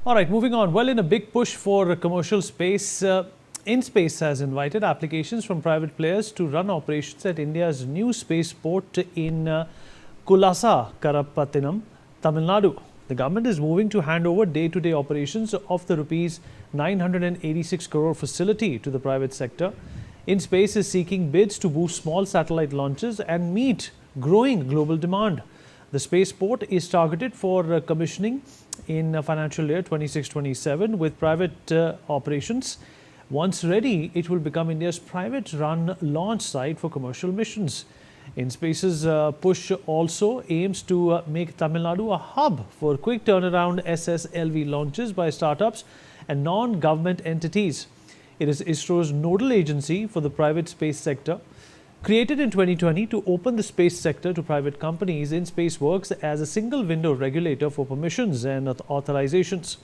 All right, moving on. Well, in a big push for commercial space, InSpace has invited applications from private players to run operations at India's new spaceport in Kulasa, Karapattinam, Tamil Nadu. The government is moving to hand over day-to-day operations of the rupees 986 crore facility to the private sector. InSpace is seeking bids to boost small satellite launches and meet growing global demand. The spaceport is targeted for commissioning in financial year 26-27 with private operations. Once ready, it will become India's private-run launch site for commercial missions. InSpace's push also aims to make Tamil Nadu a hub for quick turnaround SSLV launches by startups and non-government entities. It is ISRO's nodal agency for the private space sector. Created in 2020 to open the space sector to private companies, InSpace works as a single window regulator for permissions and authorizations.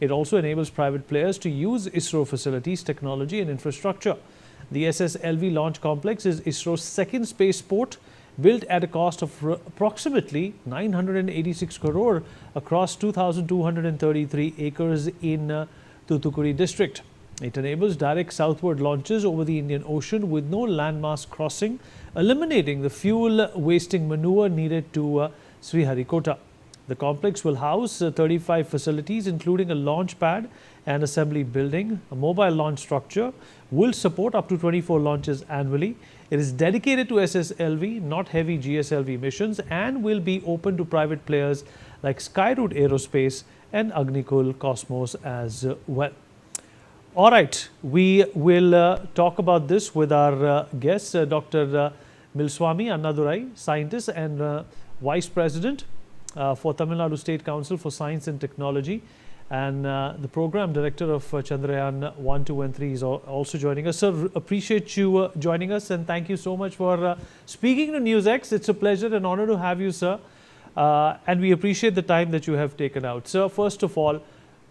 It also enables private players to use ISRO facilities, technology and infrastructure. The SSLV launch complex is ISRO's second spaceport, built at a cost of approximately 986 crore across 2,233 acres in Thoothukudi district. It enables direct southward launches over the Indian Ocean with no landmass crossing, eliminating the fuel-wasting maneuver needed to Sriharikota. The complex will house 35 facilities, including a launch pad and assembly building. A mobile launch structure will support up to 24 launches annually. It is dedicated to SSLV, not heavy GSLV missions, and will be open to private players like Skyroot Aerospace and Agnikul Cosmos as well. All right, we will talk about this with our guest, Dr. Milswamy Annadurai, scientist and Vice President for Tamil Nadu State Council for Science and Technology, and the Program Director of Chandrayaan 1, 2 and 3 is also joining us. Sir, appreciate you joining us and thank you so much for speaking to NewsX. It's a pleasure and honor to have you, sir, and we appreciate the time that you have taken out. Sir, first of all,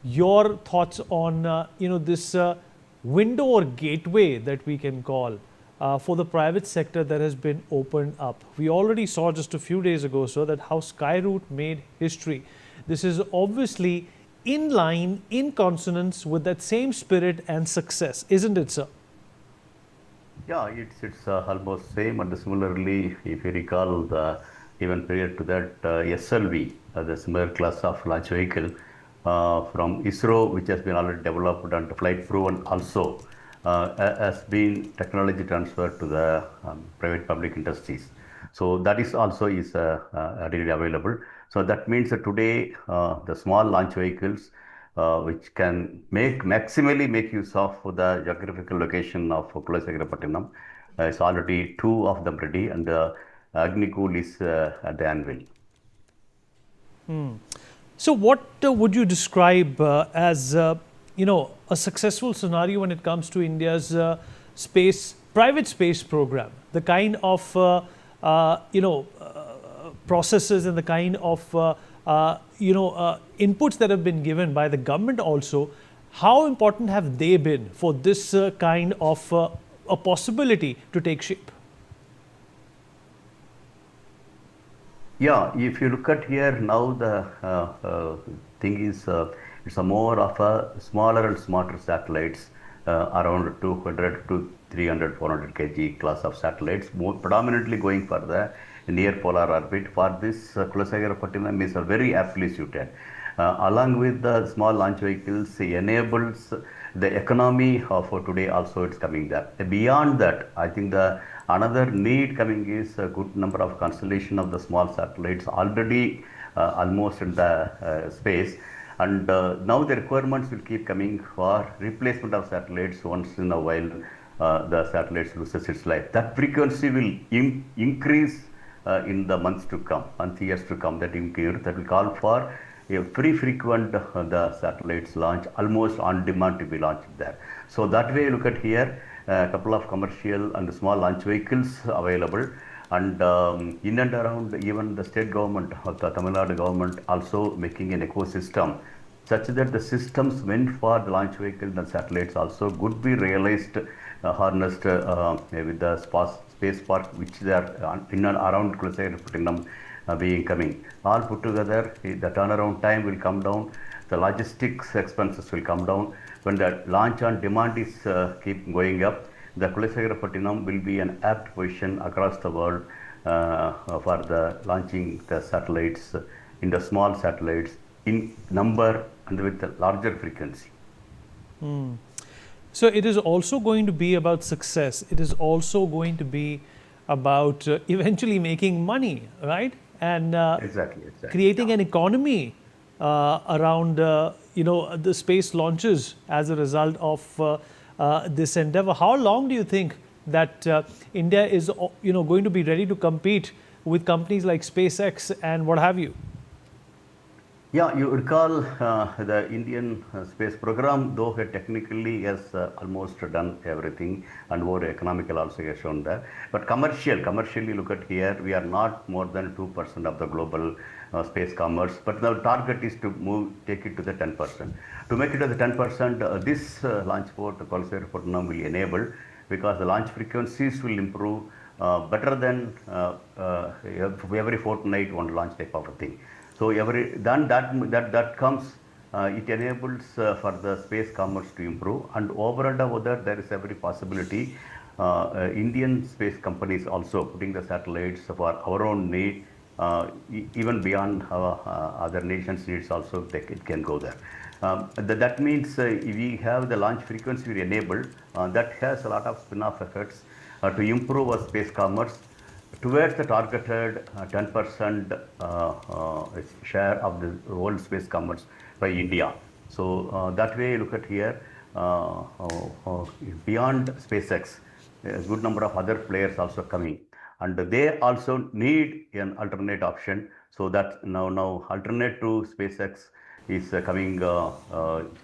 your thoughts on this window or gateway that we can call for the private sector that has been opened up. We already saw just a few days ago, sir, that how Skyroot made history. This is obviously in line, in consonance with that same spirit and success, isn't it, sir? Yeah, it's almost same, and similarly, if you recall, even prior to that, SLV, the similar class of launch vehicle, from ISRO, which has been already developed and flight proven also, has been technology transferred to the private public industries. So that is also readily available. So that means that today the small launch vehicles which can maximally make use of the geographical location of Kulasagirapattinam, is already 2 of them ready, and Agnikul is at the anvil. So what would you describe as a successful scenario when it comes to India's private space program? The kind of processes and the kind of inputs that have been given by the government also. How important have they been for this kind of a possibility to take shape? Yeah, if you look at here now, the thing is, it's a more of a smaller and smarter satellites, around 200 to 300, 400 kg class of satellites, more predominantly going for the near polar orbit. For this, Kulasagirapattinam is very aptly suited. Along with the small launch vehicles, enables the economy of today also it's coming there. Beyond that, I think another need coming is a good number of constellation of the small satellites already almost in the space, and now the requirements will keep coming for replacement of satellites once in a while. The satellites loses its life. That frequency will increase in the months to come, and years to come. That will call for a very frequent the satellites launch, almost on demand to be launched there. So that way, look at here, a couple of commercial and small launch vehicles available, and in and around even the state government, the Tamil Nadu government also making an ecosystem such that the systems meant for the launch vehicles and satellites also could be realized, harnessed with the space park which they are in and around Kulasagirapattinam being coming. All put together, the turnaround time will come down. the logistics expenses will come down. When the launch on demand is keep going up, the Kulasekarapatinam will be an apt position across the world for the launching the satellites in the small satellites in number and with a larger frequency. So it is also going to be about success. It is also going to be about eventually making money, right? And Exactly. creating an economy around the space launches as a result of this endeavor. How long do you think that India is going to be ready to compete with companies like SpaceX and what have you? Yeah, you recall the Indian space program, though technically has almost done everything and more economical also has shown that. But commercially look at here, we are not more than 2% of the global space commerce. But the target is to take it to the 10%. To make it to the 10%, this launch port, Kolsaripatnam, will enable because the launch frequencies will improve better than every fortnight one launch type of a thing. So that comes, it enables for the space commerce to improve, and over and above that there is every possibility Indian space companies also putting the satellites for our own need, even beyond other nations' needs also it can go there. That means we have the launch frequency we enable that has a lot of spin-off effects to improve our space commerce towards the targeted 10% share of the world space commerce by India. So that way, look at here, beyond SpaceX, a good number of other players also coming, and they also need an alternate option. So that now alternate to SpaceX is coming. Now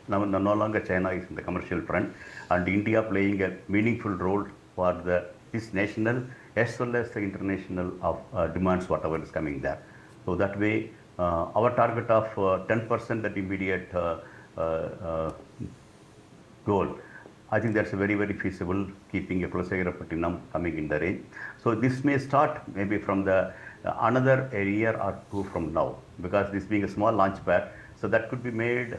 no longer China is in the commercial front, and India playing a meaningful role for this national as well as the international of demands whatever is coming there. So that way, our target of 10% that immediate goal, I think that's very, very feasible, keeping a Kulasekarapatinam coming in the range. So this may start maybe from the another a year or two from now, because this being a small launch pad, so that could be made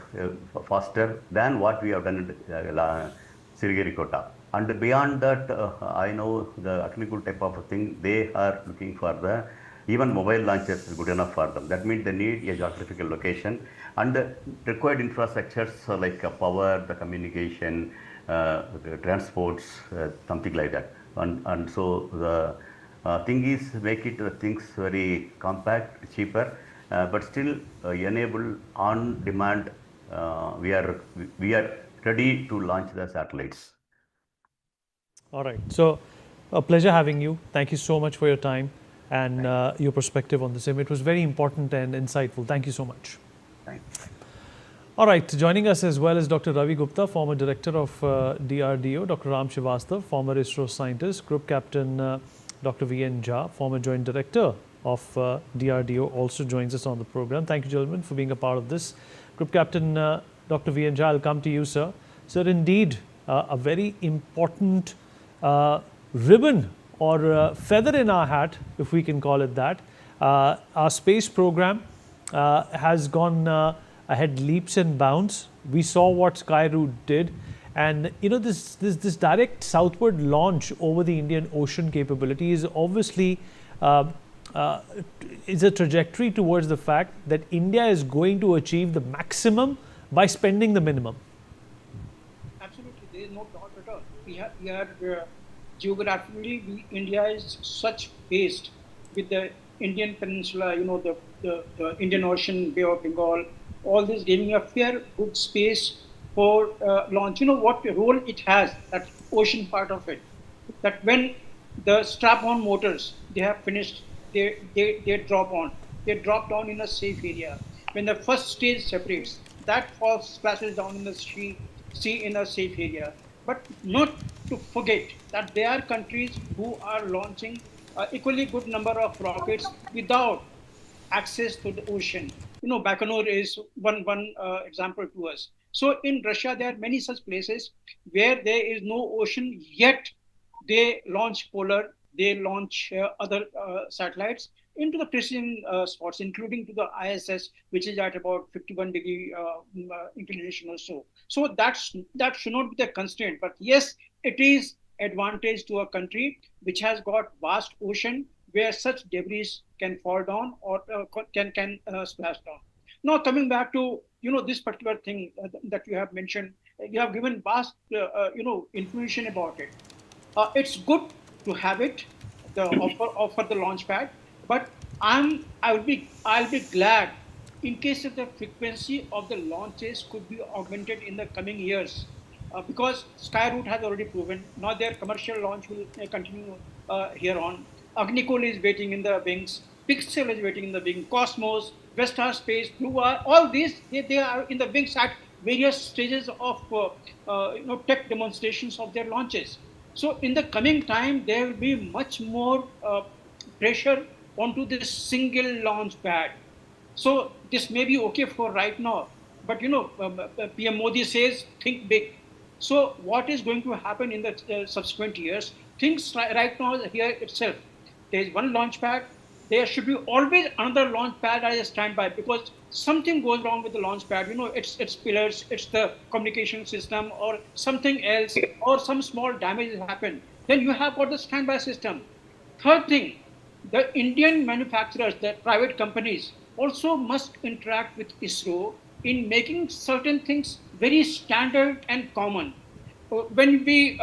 faster than what we have done in Sirigarikota. And beyond that, I know the Agnikul type of a thing, they are looking for the even mobile launches is good enough for them. That means they need a geographical location and the required infrastructures like power, the communication, the transports, something like that. And so the thing is make it things very compact, cheaper, but still enable on demand. We are ready to launch the satellites. All right. So, a pleasure having you. Thank you so much for your time and your perspective on this. It was very important and insightful. Thank you so much. Thanks. All right. Joining us as well is Dr. Ravi Gupta, former director of DRDO, Dr. Ram Srivastava, former ISRO scientist, Group Captain Dr. V.N. Jha, former joint director of DRDO, also joins us on the program. Thank you, gentlemen, for being a part of this. Group Captain Dr. V.N. Jha, I'll come to you, sir. Sir, indeed, a very important ribbon or feather in our hat, if we can call it that. Our space program has gone ahead leaps and bounds. We saw what Skyroot did, and this direct southward launch over the Indian Ocean capability is obviously is a trajectory towards the fact that India is going to achieve the maximum by spending the minimum. Absolutely, there is no doubt at all. We are geographically, India is such based with the Indian Peninsula, the Indian Ocean, Bay of Bengal, all this giving a fair good space for launch. What role it has, that ocean part of it, that when the strap-on motors, they have finished, they drop down in a safe area. When the first stage separates, that falls, splashes down in the sea in a safe area. But not to forget that there are countries who are launching equally good number of rockets without access to the ocean. Baikonur is one example to us. So in Russia, there are many such places where there is no ocean, yet they launch Polar, they launch other satellites into the precision spots, including to the ISS, which is at about 51-degree inclination or so. So that should not be the constraint. But yes, it is advantage to a country which has got vast ocean where such debris can fall down or can splash down. Now coming back to this particular thing that you have mentioned, you have given vast information about it. It's good to have it, the offer the launch pad, but I'll be glad in case if the frequency of the launches could be augmented in the coming years, because Skyroot has already proven. Now their commercial launch will continue here on. Agnikul is waiting in the wings. Pixel is waiting in the wing. Cosmos, Vestar Space, Blue Are, all these they are in the wings at various stages of tech demonstrations of their launches. So in the coming time, there will be much more pressure onto this single launch pad. So this may be okay for right now, but PM Modi says think big. So what is going to happen in the subsequent years? Things right now here itself. There is one launch pad. There should be always another launch pad as a standby, because something goes wrong with the launch pad. It's pillars, it's the communication system, or something else, or some small damage has happened. Then you have got the standby system. Third thing, the Indian manufacturers, the private companies, also must interact with ISRO in making certain things very standard and common. When we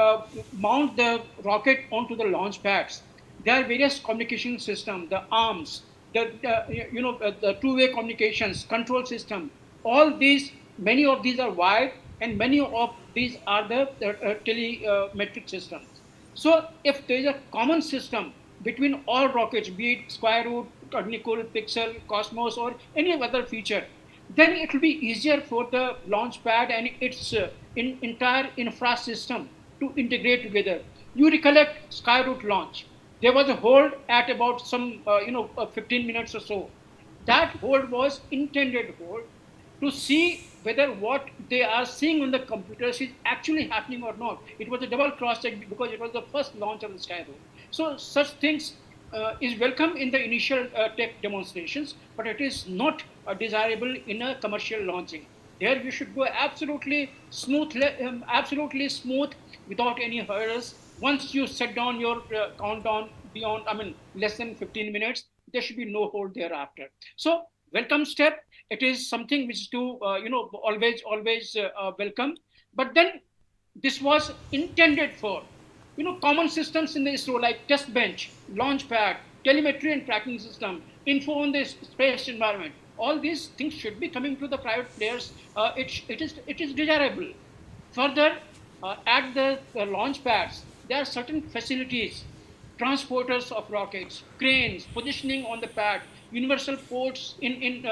mount the rocket onto the launch pads, there are various communication systems, the arms, the two-way communications, control system. All these, many of these are wired, and many of these are the telemetric systems. So if there is a common system between all rockets, be it Square Root, Agnikul, Pixel, Cosmos, or any other feature, then it will be easier for the launch pad and its entire infra system to integrate together. You recollect Skyroot launch. There was a hold at about some 15 minutes or so. That hold was intended hold to see whether what they are seeing on the computers is actually happening or not. It was a double cross check because it was the first launch of the Skyroot. So such things is welcome in the initial tech demonstrations, but it is not desirable in a commercial launching. There you should go absolutely smooth without any hurdles. Once you set down your countdown beyond, less than 15 minutes, there should be no hold thereafter. So welcome step. It is something which is to always welcome. But then this was intended for common systems in the ISRO like test bench, launch pad, telemetry and tracking system, info on the space environment. All these things should be coming to the private players. It is desirable. Further, at the launch pads, there are certain facilities, transporters of rockets, cranes, positioning on the pad, universal ports in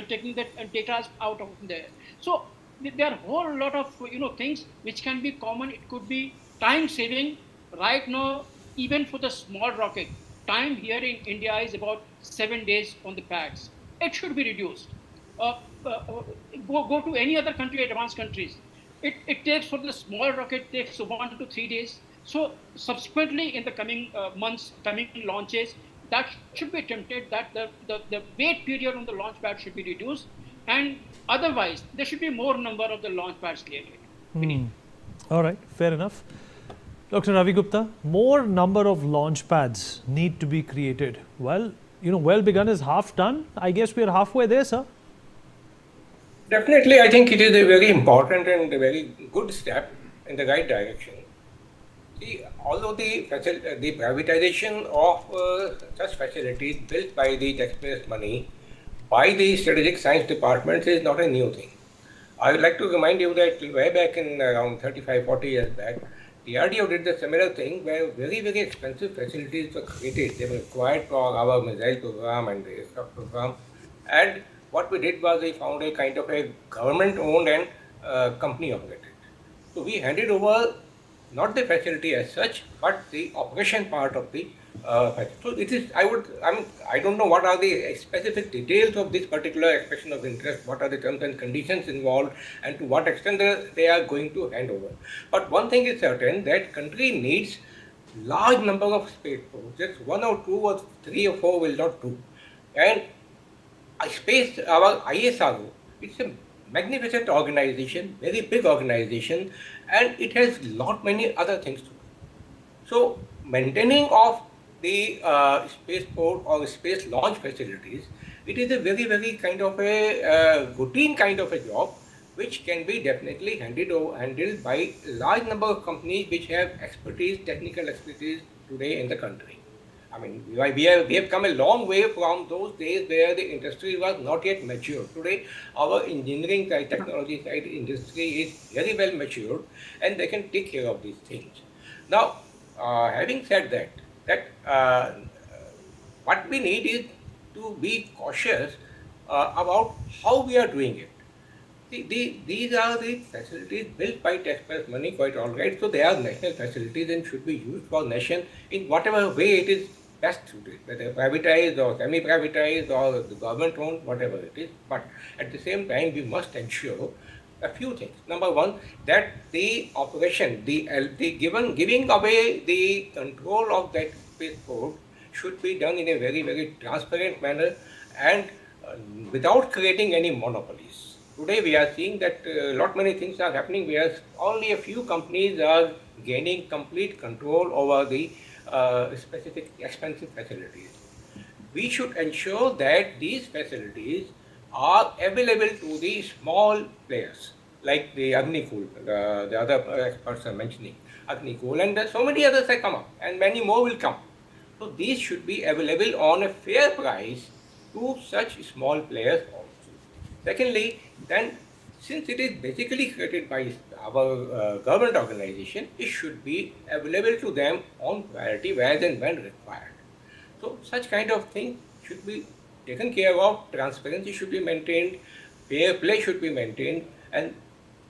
taking the data out of there. So there are a whole lot of things which can be common. It could be time saving. Right now, even for the small rocket, time here in India is about 7 days on the pads. It should be reduced. Uh, uh, uh, go to any other country, advanced countries. It takes for the small rocket takes 1 to 3 days. So subsequently in the coming months, coming launches, that should be attempted, that the wait period on the launch pad should be reduced, and otherwise there should be more number of the launch pads created. All right, fair enough. Dr. Ravi Gupta, more number of launch pads need to be created. Well, well begun is half done. I guess we are halfway there, sir. Definitely, I think it is a very important and a very good step in the right direction. See, although the privatization of such facilities built by the taxpayers' money by the strategic science departments is not a new thing. I would like to remind you that way back in around 35-40 years back, the DRDO did the similar thing where very, very expensive facilities were created. They were required for our missile program and the aircraft program. And what we did was we found a kind of a government-owned and company-operated. So we handed over not the facility as such, but the operation part of the facility. So it is, I don't know what are the specific details of this particular expression of interest, what are the terms and conditions involved, and to what extent they are going to hand over. But one thing is certain, that country needs large number of spaceports. Just one or two or three or four will not do. And our ISRO, it's a magnificent organization, very big organization, and it has lot many other things to do. So maintaining of the spaceport or space launch facilities, it is a very, very kind of a routine kind of a job, which can be definitely handled by large number of companies which have expertise, technical expertise today in the country. I mean, we have come a long way from those days where the industry was not yet mature. Today, our engineering side, technology side industry is very well matured, and they can take care of these things. Now, having said that what we need is to be cautious about how we are doing it. See, these are the facilities built by taxpayers' money, quite all right. So they are national facilities and should be used for nation in whatever way it is best suited, whether privatized or semi-privatized or the government-owned, whatever it is. But at the same time, we must ensure a few things. Number one, that the operation, giving away the control of that spaceport should be done in a very, very transparent manner and without creating any monopolies. Today we are seeing that lot many things are happening where only a few companies are gaining complete control over the specific expensive facilities. We should ensure that these facilities are available to the small players, like the Agnikul, the other experts are mentioning, Agnikul, and so many others have come up, and many more will come. So these should be available on a fair price to such small players also. Secondly, then since it is basically created by our government organization, it should be available to them on priority where and when required. So such kind of things should be taken care of, transparency should be maintained, fair play should be maintained, and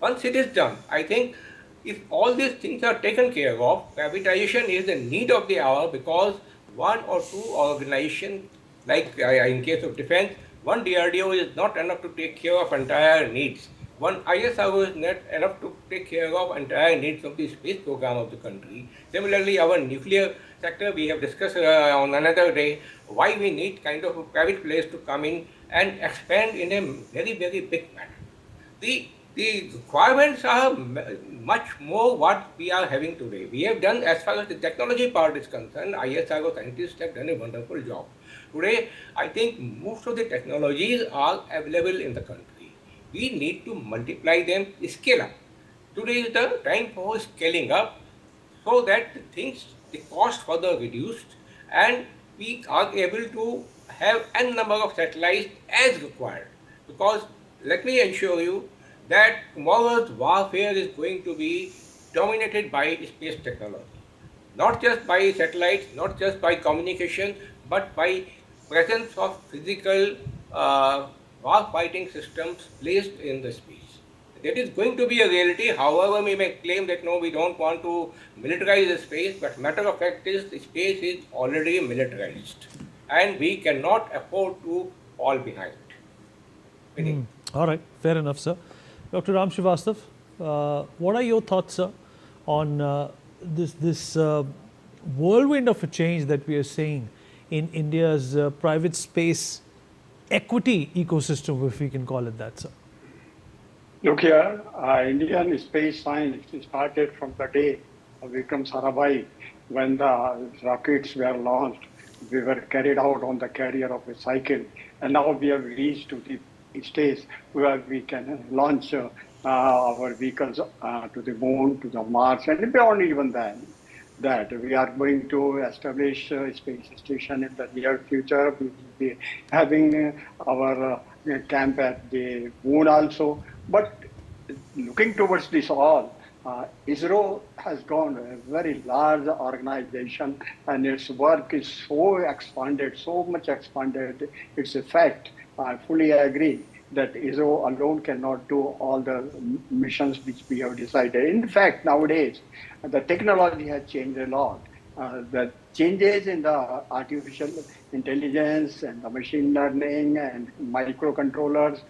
once it is done, I think if all these things are taken care of, privatization is the need of the hour because one or two organizations, like in case of defense, one DRDO is not enough to take care of entire needs. One ISRO is not enough to take care of entire needs of the space program of the country. Similarly, our nuclear sector, we have discussed on another day why we need kind of a private players to come in and expand in a very, very big manner. The requirements are much more what we are having today. We have done, as far as the technology part is concerned, ISRO scientists have done a wonderful job. Today, I think most of the technologies are available in the country. We need to multiply them, scale up. Today is the time for scaling up so that the cost further reduced and we are able to have n number of satellites as required. Because let me assure you that tomorrow's warfare is going to be dominated by space technology. Not just by satellites, not just by communication, but by presence of physical war-fighting systems placed in the space. That is going to be a reality. However, we may claim that no, we don't want to militarize the space, but matter of fact is the space is already militarized and we cannot afford to fall behind. All right, fair enough, sir. Dr. Ram Srivastav, what are your thoughts, sir, on this whirlwind of a change that we are seeing in India's private space equity ecosystem, if we can call it that, sir? Look here, Indian space science started from the day of Vikram Sarabhai when the rockets were launched. We were carried out on the carrier of a cycle, and now we have reached to the stage where we can launch our vehicles to the moon, to the Mars, and beyond even that we are going to establish a space station in the near future. We will be having our camp at the moon also. But looking towards this all, ISRO has gone a very large organization, and its work is so expanded, so much expanded. It's a fact. I fully agree that ISRO alone cannot do all the missions which we have decided. In fact, nowadays, the technology has changed a lot. The changes in the artificial intelligence and the machine learning and microcontrollers,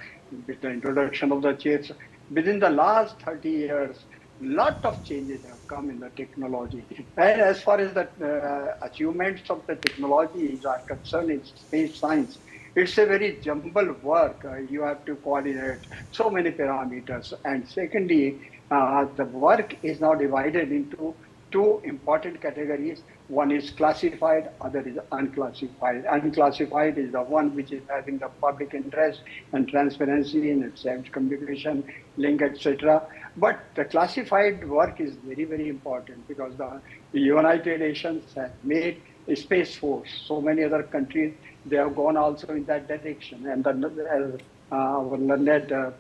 with the introduction of the chips, within the last 30 years, lot of changes have come in the technology. And as far as the achievements of the technologies are concerned in space science, it's a very jumbled work. You have to coordinate so many parameters. And secondly, the work is now divided into two important categories. One is classified, other is unclassified. Unclassified is the one which is having the public interest and transparency in its communication, link, etc. But the classified work is very, very important because the United Nations has made a space force. So many other countries, they have gone also in that direction. And as our learned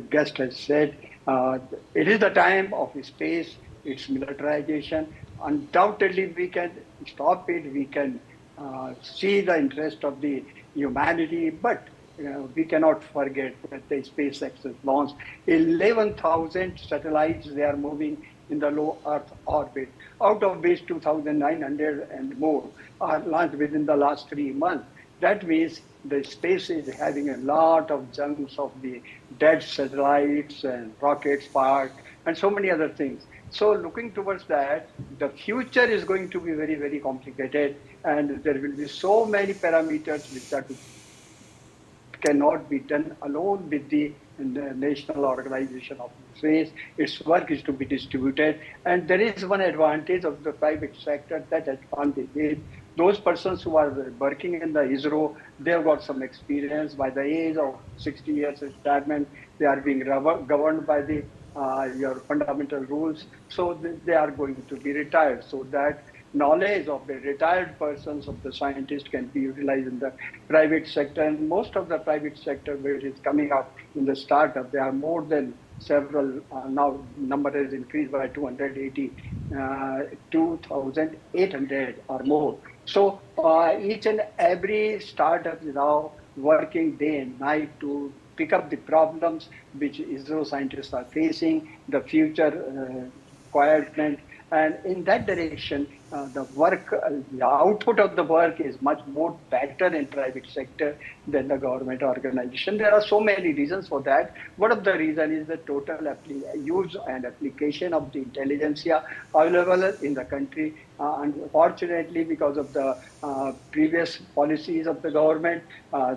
guest has said, it is the time of space, its militarization. Undoubtedly, we can stop it. We can see the interest of the humanity, but we cannot forget that the SpaceX has launched 11,000 satellites. They are moving in the low Earth orbit, out of which 2,900 and more are launched within the last 3 months. That means the space is having a lot of chunks of the dead satellites and rockets parked and so many other things. So looking towards that, the future is going to be very, very complicated, and there will be so many parameters which are cannot be done alone with the National Organization of Space. Its work is to be distributed. And there is one advantage of the private sector. That advantage is those persons who are working in the ISRO, they have got some experience. By the age of 60 years retirement, they are being governed by the your fundamental rules. So they are going to be retired. So that knowledge of the retired persons of the scientists can be utilized in the private sector. And most of the private sector where it is coming up in the startup, there are more than several, now number has increased by 280, 2,800 or more. So each and every startup is now working day and night to pick up the problems which ISRO scientists are facing, the future requirement. And in that direction, the work, the output of the work is much more better in private sector than the government organization. There are so many reasons for that. One of the reasons is the total use and application of the intelligentsia available in the country. Unfortunately, because of the previous policies of the government,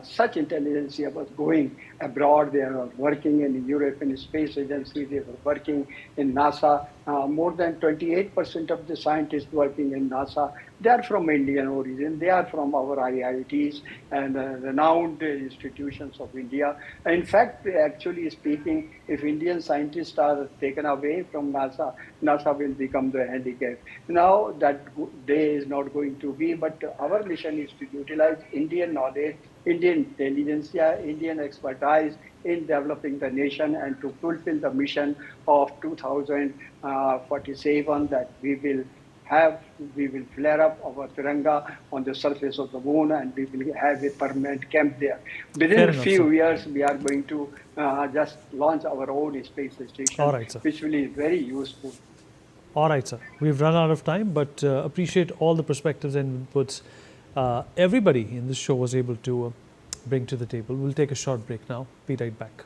such intelligentsia was going abroad. They were working in the European Space Agency. They were working in NASA. More than 28% of the scientists working in NASA, they are from Indian origin. They are from our IITs and renowned institutions of India. In fact, actually speaking, if Indian scientists are taken away from NASA, NASA will become the handicap. Now that day is not going to be, but our mission is to utilize Indian knowledge, Indian intelligentsia, Indian expertise in developing the nation and to fulfill the mission of 2047 that we will flare up our Tiranga on the surface of the moon, and we will have a permanent camp there. Within a few years, we are going to just launch our own space station, all right, sir, which will be very useful. All right, sir. We've run out of time, but appreciate all the perspectives and inputs everybody in this show was able to bring to the table. We'll take a short break now. Be right back.